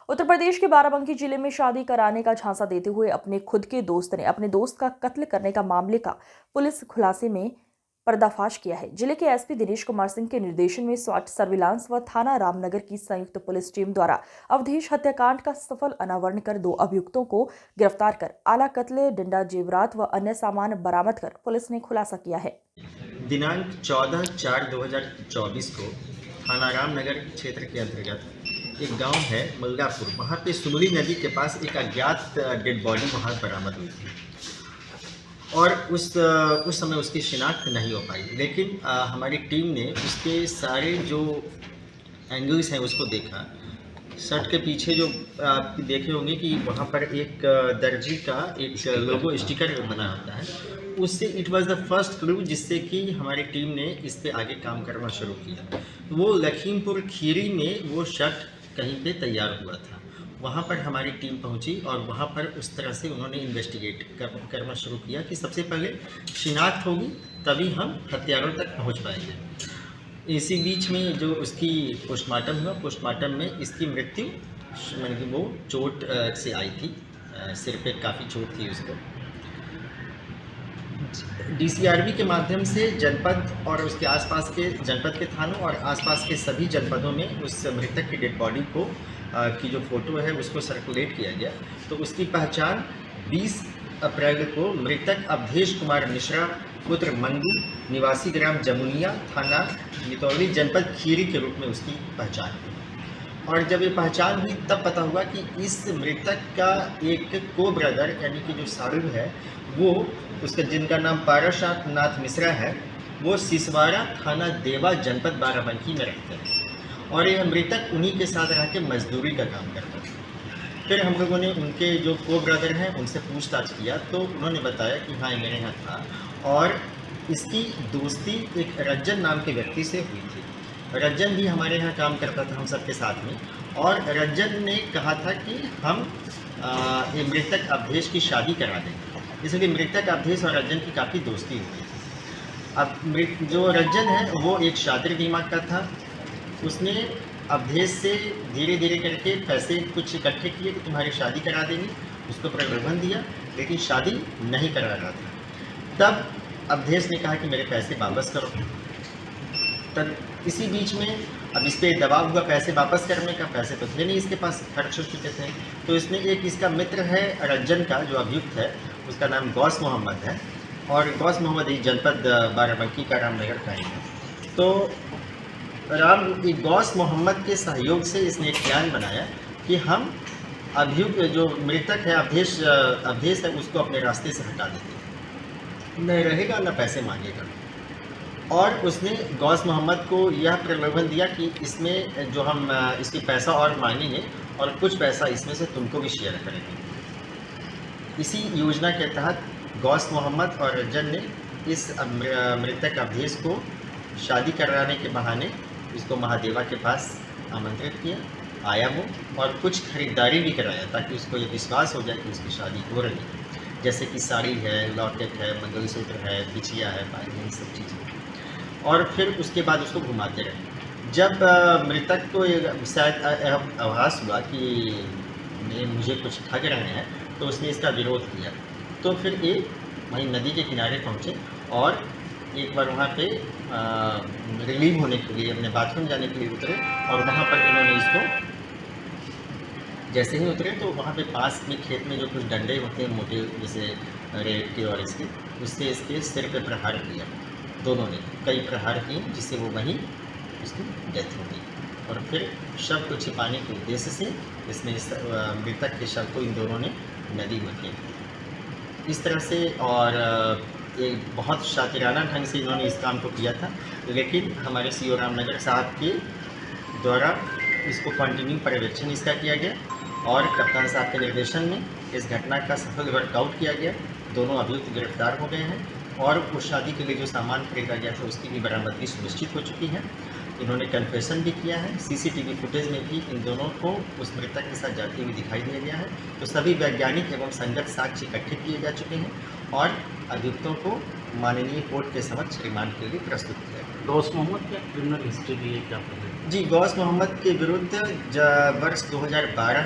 उत्तर प्रदेश के बाराबंकी जिले में शादी कराने का झांसा देते हुए अपने खुद के दोस्त ने अपने दोस्त का कत्ल करने का मामले का पुलिस खुलासे में पर्दाफाश किया है। जिले के एसपी दिनेश कुमार सिंह के निर्देशन में स्वाट सर्विलांस व थाना रामनगर की संयुक्त पुलिस टीम द्वारा अवधेश हत्याकांड का सफल अनावरण कर 2 अभियुक्तों को गिरफ्तार कर आला कत्ल, डंडा, जेवरात व अन्य सामान बरामद कर पुलिस ने खुलासा किया है। दिनांक 14/4/2024 को थाना रामनगर क्षेत्र के अंतर्गत एक गांव है मलगापुर, वहां पे सुमली नदी के पास एक अज्ञात डेड बॉडी वहां बरामद हुई थी और उस समय उसकी शिनाख्त नहीं हो पाई। लेकिन हमारी टीम ने उसके सारे जो एंगल्स हैं उसको देखा। शर्ट के पीछे जो आप देखे होंगे कि वहाँ पर एक दर्जी का एक लोगो स्टिकर बना होता है, उससे it was the first clue जिससे कि हमारी टीम ने इस पे आगे काम करना शुरू किया। वो लखीमपुर खीरी में वो शर्ट कहीं पे तैयार हुआ था, वहाँ पर हमारी टीम पहुँची और वहाँ पर उस तरह से उन्होंने इन्वेस्टिगेट करना शुरू किया कि सबसे पहले शिनाख्त होगी तभी हम हत्यारों तक पहुँच पाएंगे। इसी बीच में जो उसकी पोस्टमार्टम हुआ, पोस्टमार्टम में इसकी मृत्यु माने कि वो चोट से आई थी, सिर पे काफ़ी चोट थी उसको। डीसीआरबी के माध्यम से जनपद और उसके आसपास के जनपद के थानों और आसपास के सभी जनपदों में उस मृतक की डेड बॉडी को की जो फोटो है उसको सर्कुलेट किया गया। तो उसकी पहचान 20 अप्रैल को मृतक अवधेश कुमार मिश्रा पुत्र मंगू निवासी ग्राम जमुनिया थाना नितौली जनपद खीरी के रूप में उसकी पहचान हुई। और जब ये पहचान हुई तब पता हुआ कि इस मृतक का एक को ब्रदर यानी कि जो साड़ू है वो उसका जिनका नाम पारसनाथ मिश्रा है, वो सिसवाड़ा थाना देवा जनपद बाराबंकी में रहते हैं और यह मृतक उन्हीं के साथ रह के मजदूरी का काम करता था। फिर हम लोगों ने उनके जो को ब्रदर हैं उनसे पूछताछ किया तो उन्होंने बताया कि हाँ मेरे यहाँ था और इसकी दोस्ती एक रज्जन नाम के व्यक्ति से हुई थी। रज्जन भी हमारे यहाँ काम करता था हम सबके साथ में और रज्जन ने कहा था कि हम ये मृतक अवधेश की शादी करा देंगे, इसलिए मृतक अवधेश और रज्जन की काफ़ी दोस्ती हुई थी। अब जो रज्जन है वो एक शातिर दिमाग का था, उसने अवधेश से धीरे धीरे करके पैसे कुछ इकट्ठे किए कि तुम्हारी शादी करा देंगे, उसको प्रलोभन दिया लेकिन शादी नहीं करा रहा था। तब अवधेश ने कहा कि मेरे पैसे वापस करो। तब इसी बीच में अब इस पर दबाव हुआ पैसे वापस करने का, पैसे तो थे नहीं इसके पास, खर्च हो चुके थे। तो इसने एक इसका मित्र है रज्जन का जो अभियुक्त है उसका नाम गौस मोहम्मद है और गौस मोहम्मद ही जनपद बाराबंकी का रामनगर का ही है। तो गौस मोहम्मद के सहयोग से इसने एक प्लान बनाया कि हम अभियुक्त जो मृतक है अवधेश है उसको अपने रास्ते से हटा देते, न रहेगा न पैसे मांगेगा। और उसने गौस मोहम्मद को यह प्रलोभन दिया कि इसमें जो हम इसके पैसा और मांगेंगे और कुछ पैसा इसमें से तुमको भी शेयर करेंगे। इसी योजना के तहत गौस मोहम्मद और रज्जन ने इस मृतक अवधेश को शादी कराने के बहाने इसको महादेवा के पास आमंत्रित किया, आया वो और कुछ खरीदारी भी कराया ताकि उसको ये विश्वास हो जाए कि उसकी शादी हो रही है, जैसे कि साड़ी है, लॉकेट है, मंगलसूत्र है, बिछिया है, पायल, सब चीज़ें। और फिर उसके बाद उसको घुमाते रहे। जब मृतक को शायद आभास हुआ कि मुझे कुछ ठग रहे हैं तो उसने इसका विरोध किया। तो फिर ये वहीं नदी के किनारे पहुँचे और एक बार वहाँ पे रिलीव होने के लिए अपने बाथरूम जाने के लिए उतरे और वहाँ पर इन्होंने इसको जैसे ही उतरे तो वहाँ पे पास में खेत में जो कुछ डंडे होते हैं मोटे जैसे रेत के और इसके, उससे इसके सिर पे प्रहार किया। दोनों ने कई प्रहार किए जिससे वो वहीं उसकी डेथ हो गई और फिर शव को छिपाने के उद्देश्य से इसमें मृतक के शव को इन दोनों ने नदी में फेंक दिया। इस तरह से और एक बहुत शातिराना ढंग से इन्होंने इस काम को किया था, लेकिन हमारे सीओ रामनगर साहब के द्वारा इसको कंटिन्यू पर्यवेक्षण इसका किया गया और कप्तान साहब के निर्देशन में इस घटना का सफल वर्कआउट किया गया। दोनों अभियुक्त गिरफ्तार हो गए हैं और उस शादी के लिए जो सामान खरीदा गया था उसकी भी बरामदगी सुनिश्चित हो चुकी है। इन्होंने कन्फेशन भी किया है, सीसीटीवी फुटेज में भी इन दोनों को उस मृतक के साथ जाते हुए दिखाई दिया गया है। तो सभी वैज्ञानिक एवं संगत साक्ष्य इकट्ठे किए जा चुके हैं और अभियुक्तों को माननीय कोर्ट के समक्ष रिमांड के लिए प्रस्तुत किया गया। गौस मोहम्मद का क्रिमिनल हिस्ट्री भी है क्या? जी, गौस मोहम्मद के विरुद्ध वर्ष 2012